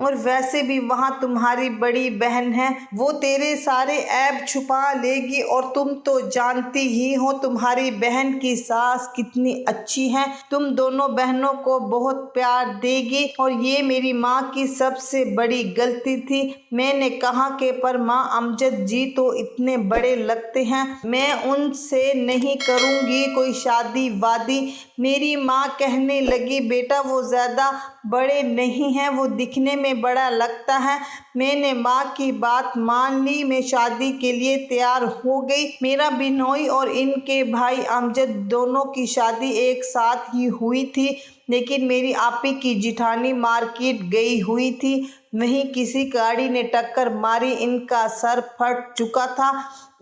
اور ویسے بھی وہاں تمہاری بڑی بہن ہے، وہ تیرے سارے عیب چھپا لے گی، اور تم تو جانتی ہی ہو تمہاری بہن کی ساس کتنی اچھی ہے، تم دونوں بہنوں کو بہت پیار دے گی۔ اور یہ میری ماں کی سب سے بڑی غلطی تھی۔ میں نے کہا کہ پر ماں، امجد جی تو اتنے بڑے لگتے ہیں، میں ان سے نہیں کروں گی کوئی شادی وادی۔ میری ماں کہنے لگی، بیٹا وہ زیادہ بڑے نہیں ہیں، وہ دکھنے میں بڑا لگتا ہے۔ میں نے ماں کی بات مان لی، میں شادی کے لیے تیار ہو گئی۔ میرا بہنوئی اور ان کے بھائی امجد دونوں کی شادی ایک ساتھ ہی ہوئی تھی، لیکن میری آپی کی جیٹھانی مارکیٹ گئی ہوئی تھی، وہیں کسی گاڑی نے ٹکر ماری، ان کا سر پھٹ چکا تھا،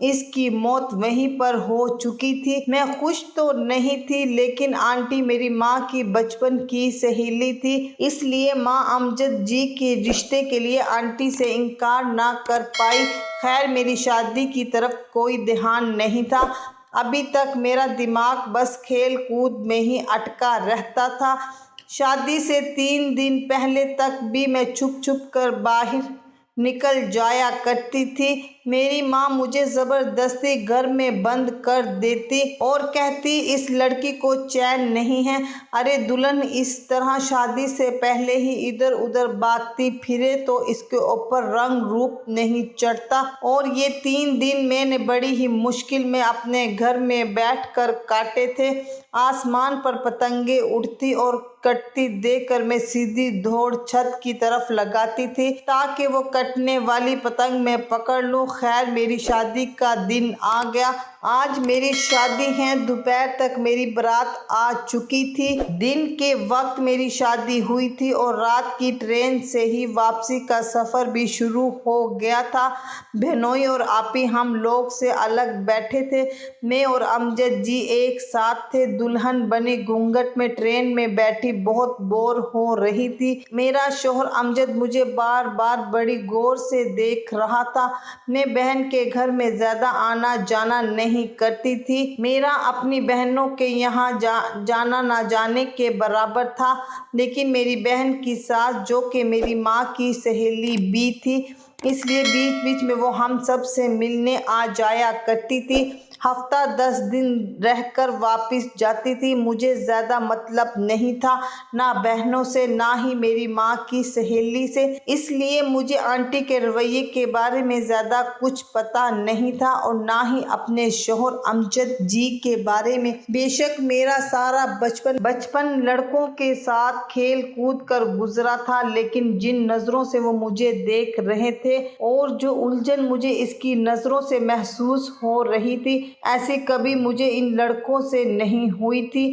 اس کی موت وہیں پر ہو چکی تھی۔ میں خوش تو نہیں تھی، لیکن آنٹی میری ماں کی بچپن کی سہیلی تھی، اس لیے ماں امجد جی کے رشتے کے لیے آنٹی سے انکار نہ کر پائی۔ خیر میری شادی کی طرف کوئی دھیان نہیں تھا، ابھی تک میرا دماغ بس کھیل کود میں ہی اٹکا رہتا تھا۔ شادی سے 3 دن پہلے تک بھی میں چھپ چھپ کر باہر نکل جایا کرتی تھی۔ میری ماں مجھے زبردستی گھر میں بند کر دیتی اور کہتی، اس لڑکی کو چین نہیں ہے، ارے دلہن اس طرح شادی سے پہلے ہی ادھر ادھر بھاگتی پھرے تو اس کے اوپر رنگ روپ نہیں چڑھتا۔ اور یہ 3 دن میں نے بڑی ہی مشکل میں اپنے گھر میں بیٹھ کر کاٹے تھے۔ آسمان پر پتنگیں اڑتی اور کٹتی دیکھ کر میں سیدھی دوڑ چھت کی طرف لگاتی تھی تاکہ وہ کٹنے والی پتنگ میں پکڑ لوں۔ خیر میری شادی کا دن آ گیا، آج میری شادی ہے۔ دوپہر تک میری بارات آ چکی تھی، دن کے وقت میری شادی ہوئی تھی اور رات کی ٹرین سے ہی واپسی کا سفر بھی شروع ہو گیا تھا۔ بہنوئی اور آپی ہم لوگ سے الگ بیٹھے تھے، میں اور امجد جی ایک ساتھ تھے۔ دلہن بنی گھونگھٹ میں ٹرین میں بیٹھی بہت بور ہو رہی تھی۔ میرا شوہر امجد مجھے بار بار بڑی غور سے دیکھ رہا تھا۔ میں بہن کے گھر میں زیادہ آنا جانا نہیں کرتی تھی، میرا اپنی بہنوں کے یہاں جانا نہ جانے کے برابر تھا، لیکن میری بہن کی ساس جو کہ میری ماں کی سہیلی بھی تھی، اس لیے بیچ بیچ میں وہ ہم سب سے ملنے آ جایا کرتی تھی، ہفتہ 10 دن رہ کر واپس جاتی تھی۔ مجھے زیادہ مطلب نہیں تھا، نہ بہنوں سے نہ ہی میری ماں کی سہیلی سے، اس لیے مجھے آنٹی کے رویے کے بارے میں زیادہ کچھ پتہ نہیں تھا اور نہ ہی اپنے شوہر امجد جی کے بارے میں۔ بے شک میرا سارا بچپن لڑکوں کے ساتھ کھیل کود کر گزرا تھا، لیکن جن نظروں سے وہ مجھے دیکھ رہے تھے اور جو الجھن مجھے اس کی نظروں سے محسوس ہو رہی تھی، ایسی کبھی مجھے ان لڑکوں سے نہیں ہوئی تھی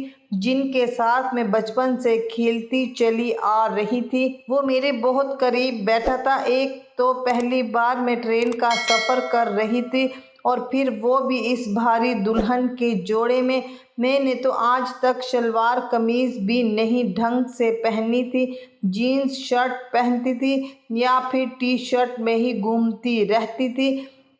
جن کے ساتھ میں بچپن سے کھیلتی چلی آ رہی تھی۔ وہ میرے بہت قریب بیٹھا تھا، ایک تو پہلی بار میں ٹرین کا سفر کر رہی تھی اور پھر وہ بھی اس بھاری دلہن کے جوڑے میں۔ میں نے تو آج تک شلوار قمیض بھی نہیں ڈھنگ سے پہنی تھی، جینز شرٹ پہنتی تھی یا پھر ٹی شرٹ میں ہی گھومتی رہتی تھی۔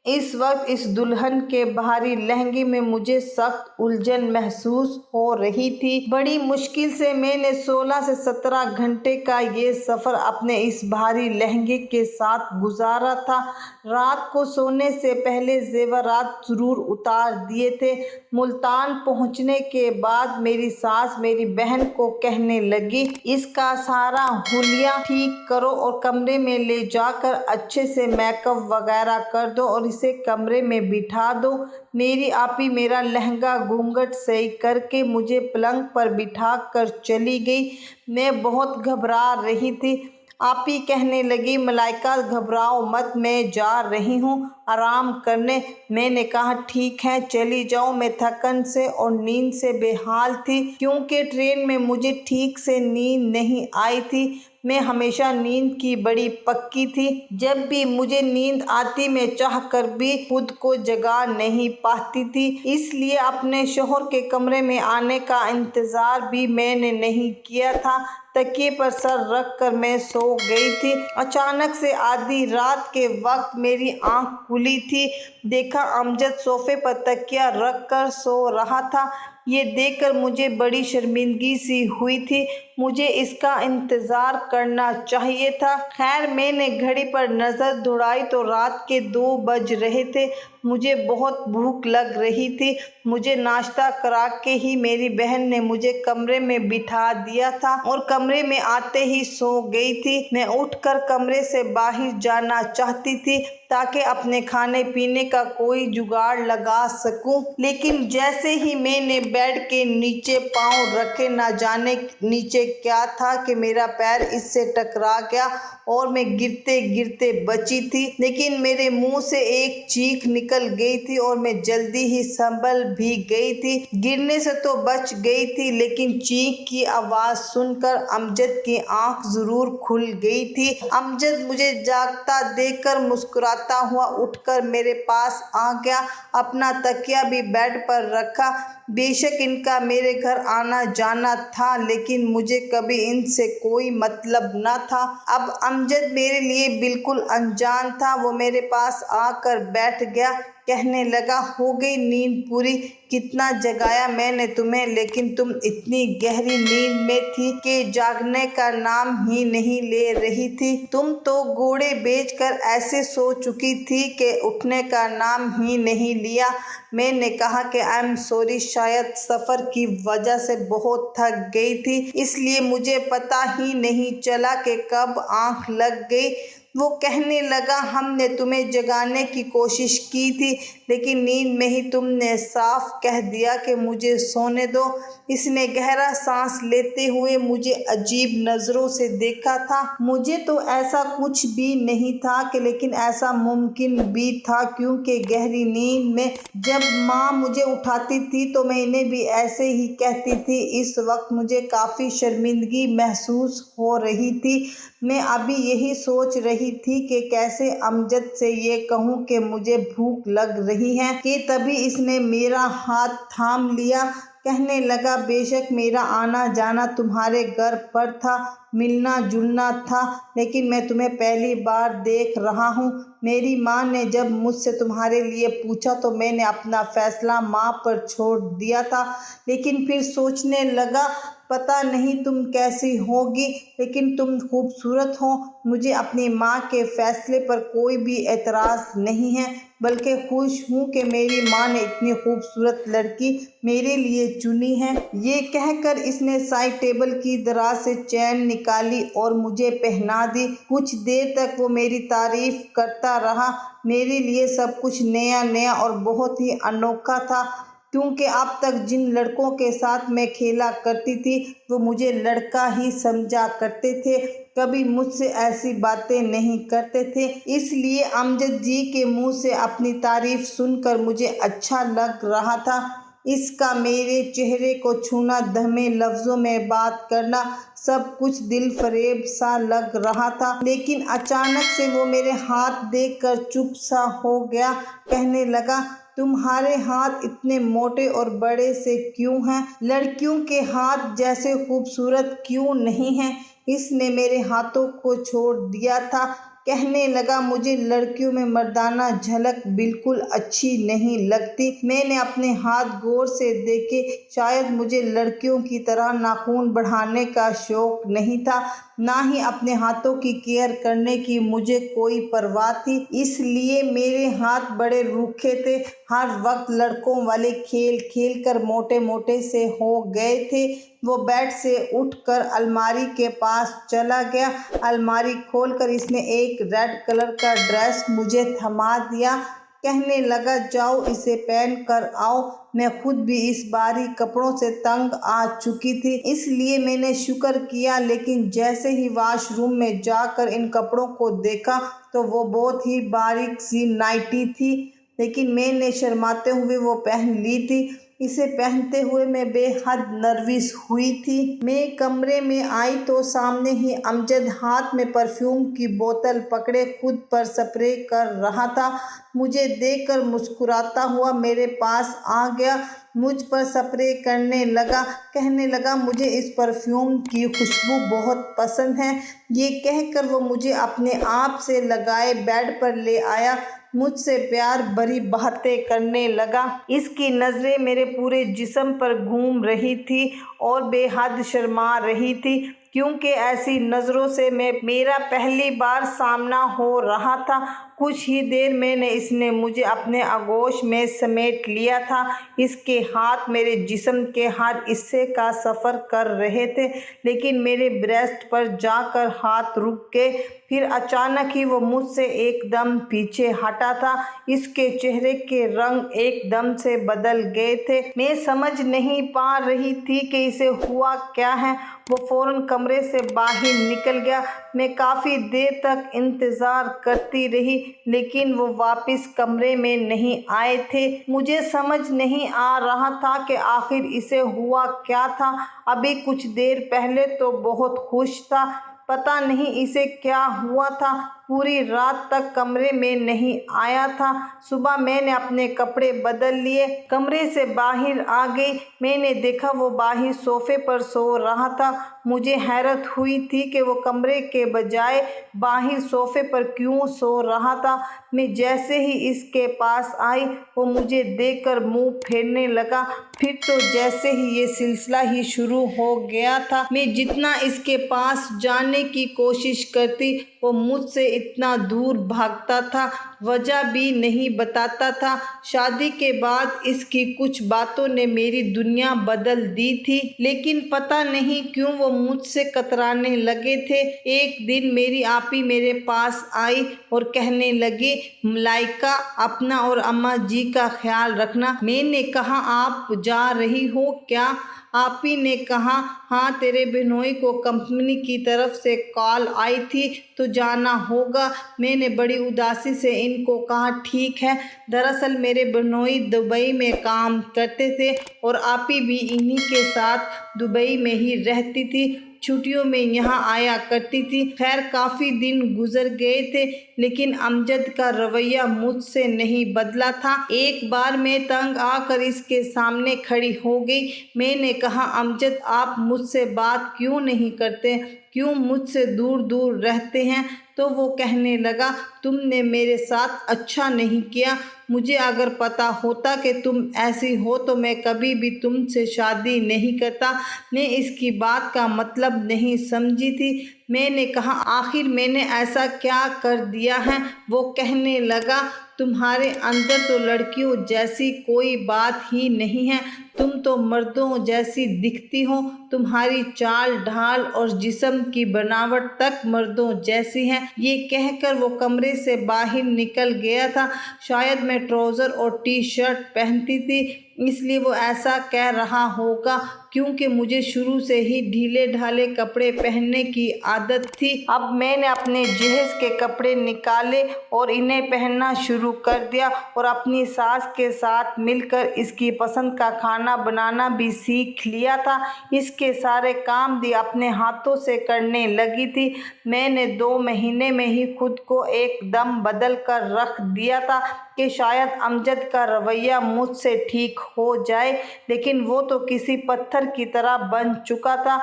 اس وقت اس دلہن کے بھاری لہنگے میں مجھے سخت الجھن محسوس ہو رہی تھی۔ بڑی مشکل سے میں نے 16 سے 17 گھنٹے کا یہ سفر اپنے اس بھاری لہنگے کے ساتھ گزارا تھا۔ رات کو سونے سے پہلے زیورات ضرور اتار دیے تھے۔ ملتان پہنچنے کے بعد میری ساس میری بہن کو کہنے لگی، اس کا سارا حلیہ ٹھیک کرو اور کمرے میں لے جا کر اچھے سے میک اپ وغیرہ کر دو اور اسے کمرے میں بٹھا دو۔ میری آپی میرا لہنگا گھونگھٹ صحیح کر کے مجھے پلنگ پر بٹھا کر چلی گئی۔ میں بہت گھبرا رہی تھی۔ آپی کہنے لگی، ملائکہ گھبراؤ مت، میں جا رہی ہوں آرام کرنے۔ میں نے کہا ٹھیک ہے چلی جاؤ۔ میں تھکن سے اور نیند سے بے حال تھی، کیونکہ ٹرین میں مجھے ٹھیک سے نیند نہیں آئی تھی۔ میں ہمیشہ نیند کی بڑی پکی تھی، جب بھی مجھے نیند آتی میں چاہ کر بھی خود کو جگا نہیں پاتی تھی، اس لیے اپنے شوہر کے کمرے میں آنے کا انتظار بھی میں نے نہیں کیا تھا۔ تکیے پر سر رکھ کر میں سو گئی تھی۔ اچانک سے آدھی رات کے وقت میری آنکھ کھلی تھی، دیکھا امجد صوفے پر تکیہ رکھ کر سو رہا تھا۔ یہ دیکھ کر مجھے بڑی شرمندگی سی ہوئی تھی۔ مجھے اس کا انتظار کرنا چاہیے تھا۔ خیر میں نے گھڑی پر نظر دوڑائی تو رات کے 2 بج رہے تھے۔ مجھے بہت بھوک لگ رہی تھی۔ مجھے ناشتہ کرا کے ہی میری بہن نے مجھے کمرے میں بٹھا دیا تھا اور کمرے میں آتے ہی سو گئی تھی۔ میں اٹھ کر کمرے سے باہر جانا چاہتی تھی تاکہ اپنے کھانے پینے کا کوئی جگاڑ لگا سکوں، لیکن جیسے ہی میں نے بیڈ کے نیچے پاؤں رکھے نہ جانے نیچے کیا تھا کہ میرا پیر اس سے ٹکرا گیا اور میں گرتے گرتے بچی تھی، لیکن میرے منہ سے ایک چیخ نکل گئی تھی اور میں جلدی ہی سنبھل بھی گئی تھی۔ گرنے سے تو بچ گئی تھی لیکن چیخ کی آواز سن کر امجد کی آنکھ ضرور کھل گئی تھی۔ امجد مجھے جاگتا دیکھ کر مسکراتا ہوا اٹھ کر میرے پاس آ گیا، اپنا تکیہ بھی بیڈ پر رکھا۔ بے شک ان کا میرے گھر آنا جانا تھا لیکن مجھے کبھی ان سے کوئی مطلب نہ تھا۔ اب امجد میرے لیے بالکل انجان تھا۔ وہ میرے پاس آ کر بیٹھ گیا، کہنے لگا، ہو گئی نیند پوری؟ کتنا جگایا میں نے تمہیں، لیکن تم اتنی گہری نیند میں تھی کہ جاگنے کا نام ہی نہیں لے رہی تھی۔ تم تو گھوڑے بیچ کر ایسے سو چکی تھی کہ اٹھنے کا نام ہی نہیں لیا۔ میں نے کہا کہ آئی ایم سوری، شاید سفر کی وجہ سے بہت تھک گئی تھی، اس لیے مجھے پتہ ہی نہیں چلا کہ کب آنکھ لگ گئی۔ وہ کہنے لگا، ہم نے تمہیں جگانے کی کوشش کی تھی لیکن نیند میں ہی تم نے صاف کہہ دیا کہ مجھے سونے دو۔ اس نے گہرا سانس لیتے ہوئے مجھے عجیب نظروں سے دیکھا تھا۔ مجھے تو ایسا کچھ بھی نہیں تھا کہ لیکن ایسا ممکن بھی تھا کیونکہ گہری نیند میں جب ماں مجھے اٹھاتی تھی تو میں انہیں بھی ایسے ہی کہتی تھی۔ اس وقت مجھے کافی شرمندگی محسوس ہو رہی تھی۔ میں ابھی یہی سوچ رہی تھی کہ کیسے امجد سے یہ کہوں کہ مجھے بھوک لگ رہی ہے کہ تبھی اس نے میرا ہاتھ تھام لیا۔ کہنے لگا، بے شک میرا آنا جانا تمہارے گھر پر تھا، ملنا جلنا تھا، لیکن میں تمہیں پہلی بار دیکھ رہا ہوں۔ میری ماں نے جب مجھ سے تمہارے لیے پوچھا تو میں نے اپنا فیصلہ ماں پر چھوڑ دیا تھا، لیکن پھر سوچنے لگا پتہ نہیں تم کیسی ہوگی، لیکن تم خوبصورت ہو۔ مجھے اپنی ماں کے فیصلے پر کوئی بھی اعتراض نہیں ہے، بلکہ خوش ہوں کہ میری ماں نے اتنی خوبصورت لڑکی میرے لیے چنی ہے۔ یہ کہہ کر اس نے سائڈ ٹیبل کی دراز سے چین نکالی اور مجھے پہنا دی۔ کچھ دیر تک وہ میری تعریف کرتا رہا۔ میرے لیے سب کچھ نیا نیا اور بہت ہی انوکھا تھا، کیونکہ اب تک جن لڑکوں کے ساتھ میں کھیلا کرتی تھی وہ مجھے لڑکا ہی سمجھا کرتے تھے، کبھی مجھ سے ایسی باتیں نہیں کرتے تھے۔ اس لیے امجد جی کے منہ سے اپنی تعریف سن کر مجھے اچھا لگ رہا تھا۔ اس کا میرے چہرے کو چھونا، دھمے لفظوں میں بات کرنا، سب کچھ دل فریب سا لگ رہا تھا، لیکن اچانک سے وہ میرے ہاتھ دیکھ کر چپ سا ہو گیا۔ کہنے لگا، تمہارے ہاتھ اتنے موٹے اور بڑے سے کیوں ہیں؟ لڑکیوں کے ہاتھ جیسے خوبصورت کیوں نہیں ہیں؟ اس نے میرے ہاتھوں کو چھوڑ دیا تھا۔ کہنے لگا، مجھے لڑکیوں میں مردانہ جھلک بالکل اچھی نہیں لگتی۔ میں نے اپنے ہاتھ غور سے دیکھے، شاید مجھے لڑکیوں کی طرح ناخن بڑھانے کا شوق نہیں تھا، نہ ہی اپنے ہاتھوں کی کیئر کرنے کی مجھے کوئی پرواہ تھی، اس لیے میرے ہاتھ بڑے روکھے تھے۔ ہر وقت لڑکوں والے کھیل کھیل کر موٹے موٹے سے ہو گئے تھے۔ وہ بیڈ سے اٹھ کر الماری کے پاس چلا گیا۔ الماری کھول کر اس نے ایک ریڈ کلر کا ڈریس مجھے تھما دیا۔ کہنے لگا، جاؤ اسے پہن کر آؤ۔ میں خود بھی اس بھاری کپڑوں سے تنگ آ چکی تھی، اس لیے میں نے شکر کیا، لیکن جیسے ہی واش روم میں جا کر ان کپڑوں کو دیکھا تو وہ بہت ہی باریک سی نائٹی تھی، لیکن میں نے شرماتے ہوئے وہ پہن لی تھی۔ اسے پہنتے ہوئے میں بے حد نروس ہوئی تھی۔ میں کمرے میں آئی تو سامنے ہی امجد ہاتھ میں پرفیوم کی بوتل پکڑے خود پر سپرے کر رہا تھا۔ مجھے دیکھ کر مسکراتا ہوا میرے پاس آ گیا، مجھ پر سپرے کرنے لگا۔ کہنے لگا، مجھے اس پرفیوم کی خوشبو بہت پسند ہے۔ یہ کہہ کر وہ مجھے اپنے آپ سے لگائے بیڈ پر لے آیا۔ مجھ سے پیار بھری باتیں کرنے لگا۔ اس کی نظریں میرے پورے جسم پر گھوم رہی تھی اور بے حد شرما رہی تھی، کیونکہ ایسی نظروں سے میرا پہلی بار سامنا ہو رہا تھا۔ کچھ ہی دیر میں اس نے مجھے اپنے آغوش میں سمیٹ لیا تھا۔ اس کے ہاتھ میرے جسم کے ہر حصے کا سفر کر رہے تھے، لیکن میرے بریسٹ پر جا کر ہاتھ رک گئے۔ پھر اچانک ہی وہ مجھ سے ایک دم پیچھے ہٹا تھا۔ اس کے چہرے کے رنگ ایک دم سے بدل گئے تھے۔ میں سمجھ نہیں پا رہی تھی کہ اسے ہوا کیا ہے۔ وہ فوراً کمرے سے باہر نکل گیا۔ میں کافی دیر تک انتظار کرتی رہی، لیکن وہ واپس کمرے میں نہیں آئے تھے۔ مجھے سمجھ نہیں آ رہا تھا کہ آخر اسے ہوا کیا تھا۔ ابھی کچھ دیر پہلے تو بہت خوش تھا، پتہ نہیں اسے کیا ہوا تھا۔ پوری رات تک کمرے میں نہیں آیا تھا۔ صبح میں نے اپنے کپڑے بدل لیے، کمرے سے باہر آ گئی۔ میں نے دیکھا وہ باہر صوفے پر سو رہا تھا۔ مجھے حیرت ہوئی تھی کہ وہ کمرے کے بجائے باہر صوفے پر کیوں سو رہا تھا۔ میں جیسے ہی اس کے پاس آئی، وہ مجھے دیکھ کر منہ پھیرنے لگا۔ پھر تو جیسے ہی یہ سلسلہ ہی شروع ہو گیا تھا۔ میں جتنا اس کے پاس جانے کی کوشش کرتی، وہ مجھ سے اتنا دور بھاگتا تھا، وجہ بھی نہیں بتاتا تھا۔ شادی کے بعد اس کی کچھ باتوں نے میری دنیا بدل دی تھی، لیکن پتہ نہیں کیوں وہ مجھ سے کترانے لگے تھے۔ ایک دن میری آپی میرے پاس آئی اور کہنے لگی، ملائکہ اپنا اور اماں جی کا خیال رکھنا۔ میں نے کہا، آپ جا رہی ہو کیا؟ آپی نے کہا، ہاں، تیرے بہنوئی کو کمپنی کی طرف سے کال آئی تھی تو جانا ہوگا۔ میں نے بڑی اداسی سے ان کو کہا، ٹھیک ہے۔ دراصل میرے بہنوئی دبئی میں کام کرتے تھے اور آپی بھی انہی کے ساتھ دبئی میں ہی رہتی تھی، چھٹیوں میں یہاں آیا کرتی تھی۔ خیر کافی دن گزر گئے تھے، لیکن امجد کا رویہ مجھ سے نہیں بدلا تھا۔ ایک بار میں تنگ آ کر اس کے سامنے کھڑی ہو گئی۔ میں نے کہا، امجد آپ مجھ سے بات کیوں نہیں کرتے؟ کیوں مجھ سے دور دور رہتے ہیں؟ تو وہ کہنے لگا، تم نے میرے ساتھ اچھا نہیں کیا۔ مجھے اگر پتہ ہوتا کہ تم ایسی ہو تو میں کبھی بھی تم سے شادی نہیں کرتا۔ میں اس کی بات کا مطلب نہیں سمجھی تھی۔ میں نے کہا، آخر میں نے ایسا کیا کر دیا ہے؟ وہ کہنے لگا، تمہارے اندر تو لڑکیوں جیسی کوئی بات ہی نہیں ہے، تم تو مردوں جیسی دکھتی ہو۔ تمہاری چال ڈھال اور جسم کی بناوٹ تک مردوں جیسی ہے۔ یہ کہہ کر وہ کمرے سے باہر نکل گیا تھا۔ شاید میں ٹراؤزر اور ٹی شرٹ پہنتی تھی، اس لیے وہ ایسا کہہ رہا ہوگا، کیونکہ مجھے شروع سے ہی ڈھیلے ڈھالے کپڑے پہننے کی عادت تھی۔ اب میں نے اپنے جہیز کے کپڑے نکالے اور انہیں پہننا شروع کر دیا، اور اپنی ساس کے ساتھ مل کر اس کی پسند کا کھانا بنانا بھی سیکھ لیا تھا۔ اس کے سارے کام بھی اپنے ہاتھوں سے کرنے لگی تھی۔ میں نے 2 مہینے میں ہی خود کو ایک دم بدل کر رکھ دیا تھا کہ شاید امجد کا رویہ مجھ سے ٹھیک ہو جائے، لیکن وہ تو کسی پتھر کی طرح بن چکا تھا۔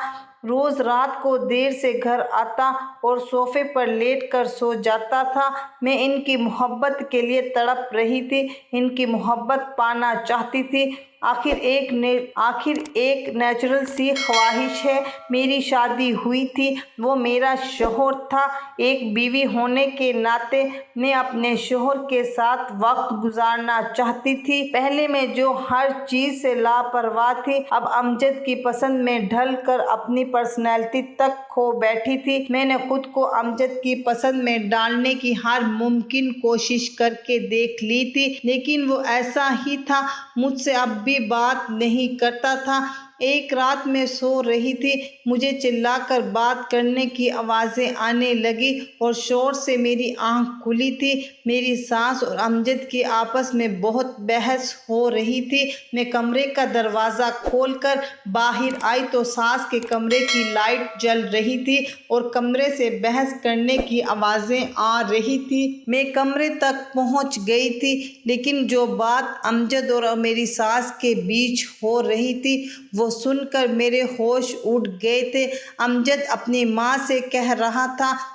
روز رات کو دیر سے گھر آتا اور صوفے پر لیٹ کر سو جاتا تھا۔ میں ان کی محبت کے لیے تڑپ رہی تھی، ان کی محبت پانا چاہتی تھی۔ آخر ایک نیچرل سی خواہش ہے۔ میری شادی ہوئی تھی، وہ میرا شوہر تھا۔ ایک بیوی ہونے کے ناطے میں اپنے شوہر کے ساتھ وقت گزارنا چاہتی تھی۔ پہلے میں جو ہر چیز سے لاپرواہ تھی، اب امجد کی پسند میں ڈھل کر اپنی پرسنالٹی تک کھو بیٹھی تھی۔ میں نے خود کو امجد کی پسند میں ڈالنے کی ہر ممکن کوشش کر کے دیکھ لی تھی، لیکن وہ ایسا ہی تھا، مجھ سے اب بھی بات نہیں کرتا تھا۔ ایک رات میں سو رہی تھی، مجھے چلا کر بات کرنے کی آوازیں آنے لگی اور شور سے میری آنکھ کھلی تھی۔ میری ساس اور امجد کی آپس میں بہت بحث ہو رہی تھی۔ میں کمرے کا دروازہ کھول کر باہر آئی تو ساس کے کمرے کی لائٹ جل رہی تھی اور کمرے سے بحث کرنے کی آوازیں آ رہی تھی۔ میں کمرے تک پہنچ گئی تھی، لیکن جو بات امجد اور میری ساس کے بیچ ہو رہی تھی وہ سن کر میرے ہوش اڑ گئے تھے۔ امجد اپنی ماں سے کہہ رہا تھا،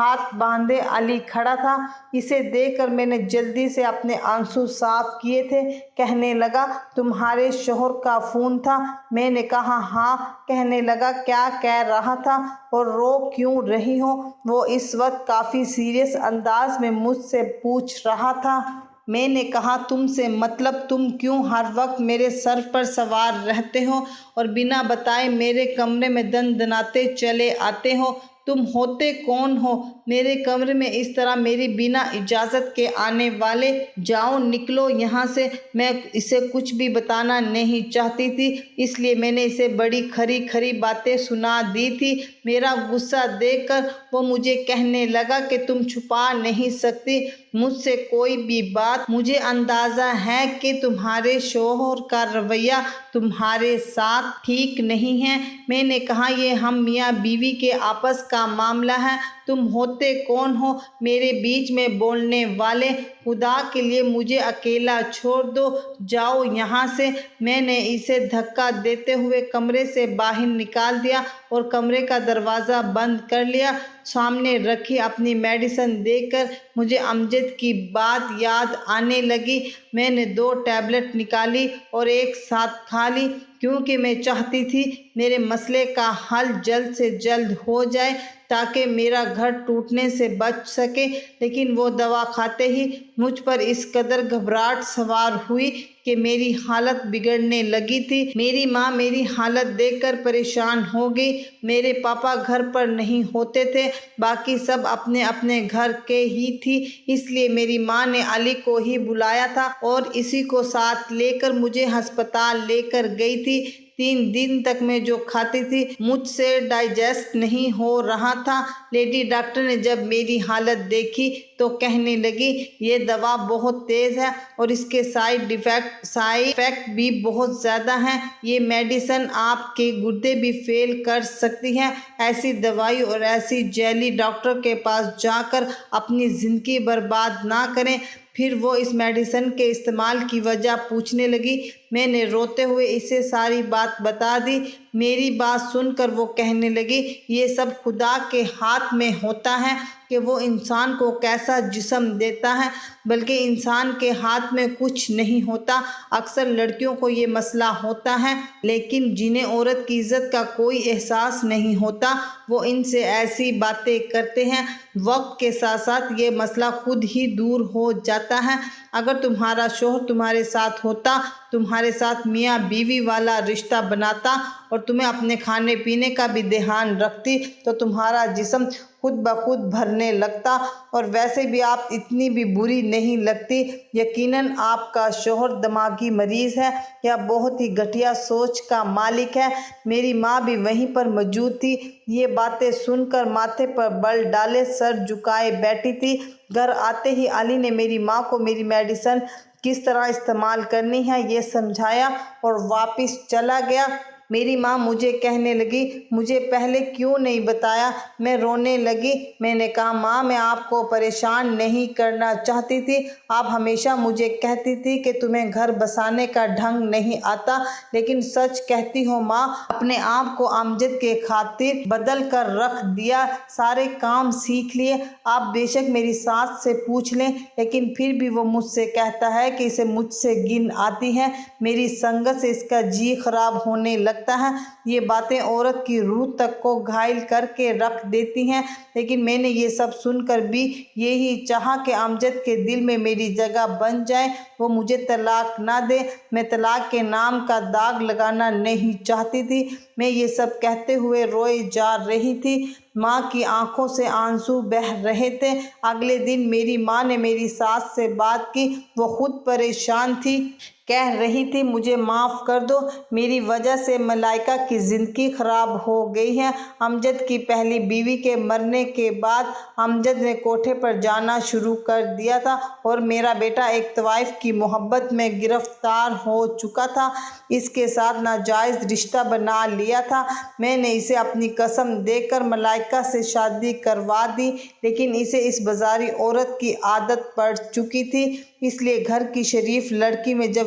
ہاتھ باندھے علی کھڑا تھا۔ اسے دیکھ کر میں نے جلدی سے اپنے آنسو صاف کیے تھے۔ کہنے لگا، تمہارے شوہر کا فون تھا؟ میں نے کہا ہاں۔ کہنے لگا، کیا کہہ رہا تھا اور رو کیوں رہی ہو؟ وہ اس وقت کافی سیریس انداز میں مجھ سے پوچھ رہا تھا۔ میں نے کہا، تم سے مطلب تم کیوں ہر وقت میرے سر پر سوار رہتے ہو اور بنا بتائے میرے کمرے میں دندناتے چلے آتے ہو؟ تم ہوتے کون ہو میرے کمرے میں اس طرح میری بنا اجازت کے آنے والے؟ جاؤ نکلو یہاں سے۔ میں اسے کچھ بھی بتانا نہیں چاہتی تھی، اس لیے میں نے اسے بڑی کھری کھری باتیں سنا دی تھی۔ میرا غصہ دیکھ کر وہ مجھے کہنے لگا کہ تم چھپا نہیں سکتی مجھ سے کوئی بھی بات۔ مجھے اندازہ ہے کہ تمہارے شوہر کا رویہ تمہارے ساتھ ٹھیک نہیں ہے۔ میں نے کہا، یہ ہم میاں بیوی کے آپس کا معاملہ ہے، تم ہوتے کون ہو میرے بیچ میں بولنے والے؟ خدا کے لیے مجھے اکیلا چھوڑ دو، جاؤ یہاں سے۔ میں نے اسے دھکا دیتے ہوئے کمرے سے باہر نکال دیا اور کمرے کا دروازہ بند کر لیا۔ سامنے رکھی اپنی میڈیسن دیکھ کر مجھے امجد کی بات یاد آنے لگی۔ میں نے 2 ٹیبلٹ نکالی اور ایک ساتھ کھا لی، کیونکہ میں چاہتی تھی میرے مسئلے کا حل جلد سے جلد ہو جائے تاکہ میرا گھر ٹوٹنے سے بچ سکے۔ لیکن وہ دوا کھاتے ہی مجھ پر اس قدر گھبراہٹ سوار ہوئی کہ میری حالت بگڑنے لگی تھی۔ میری ماں میری حالت دیکھ کر پریشان ہو گئی۔ میرے پاپا گھر پر نہیں ہوتے تھے، باقی سب اپنے اپنے گھر کے ہی تھی، اس لیے میری ماں نے علی کو ہی بلایا تھا اور اسی کو ساتھ لے کر مجھے ہسپتال لے کر گئی تھی۔ 3 دن تک میں جو کھاتی تھی مجھ سے ڈائجسٹ نہیں ہو رہا تھا۔ لیڈی ڈاکٹر نے جب میری حالت دیکھی تو کہنے لگی، یہ دوا بہت تیز ہے اور اس کے سائیڈ ایفیکٹ بھی بہت زیادہ ہیں، یہ میڈیسن آپ کے گردے بھی فیل کر سکتی ہے۔ ایسی دوائی اور ایسی جیلی ڈاکٹر کے پاس جا کر اپنی زندگی برباد نہ کریں۔ پھر وہ اس میڈیسن کے استعمال کی وجہ پوچھنے لگی۔ میں نے روتے ہوئے اسے ساری بات بتا دی۔ میری بات سن کر وہ کہنے لگی، یہ سب خدا کے ہاتھ میں ہوتا ہے کہ وہ انسان کو کیسا جسم دیتا ہے، بلکہ انسان کے ہاتھ میں کچھ نہیں ہوتا۔ اکثر لڑکیوں کو یہ مسئلہ ہوتا ہے، لیکن جنہیں عورت کی عزت کا کوئی احساس نہیں ہوتا وہ ان سے ایسی باتیں کرتے ہیں۔ وقت کے ساتھ ساتھ یہ مسئلہ خود ہی دور ہو جاتا ہے۔ اگر تمہارا شوہر تمہارے ساتھ ہوتا، تمہارے ساتھ میاں بیوی والا رشتہ بناتا اور تمہیں اپنے کھانے پینے کا بھی دھیان رکھتی تو تمہارا جسم خود بخود بھرنے لگتا، اور ویسے بھی آپ اتنی بھی بری نہیں لگتی۔ یقیناً آپ کا شوہر دماغی مریض ہے یا بہت ہی گھٹیا سوچ کا مالک ہے۔ میری ماں بھی وہیں پر موجود تھی، یہ باتیں سن کر ماتھے پر بل ڈالے سر جھکائے بیٹھی تھی۔ گھر آتے ہی علی نے میری ماں کو میری میڈیسن کس طرح استعمال کرنی ہے یہ سمجھایا اور واپس چلا گیا۔ میری ماں مجھے کہنے لگی، مجھے پہلے کیوں نہیں بتایا؟ میں رونے لگی۔ میں نے کہا، ماں میں آپ کو پریشان نہیں کرنا چاہتی تھی، آپ ہمیشہ مجھے کہتی تھی کہ تمہیں گھر بسانے کا ڈھنگ نہیں آتا، لیکن سچ کہتی ہوں ماں، اپنے آپ کو امجد کے خاطر بدل کر رکھ دیا، سارے کام سیکھ لیے۔ آپ بے شک میری ساس سے پوچھ لیں، لیکن پھر بھی وہ مجھ سے کہتا ہے کہ اسے مجھ سے گن آتی ہے، میری سنگت سے اس کا جی خراب ہونے لگتا ہے۔ یہ باتیں عورت کی روح تک کو گھائل کر کے رکھ دیتی ہیں، لیکن میں نے یہ سب سن کر بھی یہی چاہا کہ امجد کے دل میں میری جگہ بن جائے، وہ مجھے طلاق نہ دے۔ میں طلاق کے نام کا داغ لگانا نہیں چاہتی تھی۔ میں یہ سب کہتے ہوئے روئے جا رہی تھی، ماں کی آنکھوں سے آنسو بہہ رہے تھے۔ اگلے دن میری ماں نے میری ساس سے بات کی، وہ خود پریشان تھی، کہہ رہی تھی مجھے معاف کر دو، میری وجہ سے ملائکہ کی زندگی خراب ہو گئی ہے۔ امجد کی پہلی بیوی کے مرنے کے بعد امجد نے کوٹھے پر جانا شروع کر دیا تھا اور میرا بیٹا ایک طوائف کی محبت میں گرفتار ہو چکا تھا، اس کے ساتھ ناجائز رشتہ بنا لیا تھا۔ میں نے اسے اپنی قسم دے کر ملائکہ سے شادی کروا دی، لیکن اسے اس بازاری عورت کی عادت پڑ چکی تھی، اس لیے گھر کی شریف لڑکی میں جب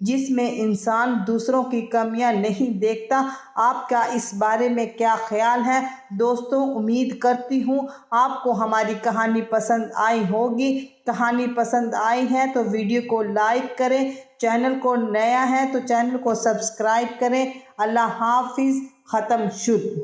جس میں انسان دوسروں کی کمیاں نہیں دیکھتا۔ آپ کا اس بارے میں کیا خیال ہے؟ دوستوں، امید کرتی ہوں آپ کو ہماری کہانی پسند آئی ہوگی۔ کہانی پسند آئی ہے تو ویڈیو کو لائک کریں، چینل کو نیا ہے تو چینل کو سبسکرائب کریں۔ اللہ حافظ۔ ختم شد۔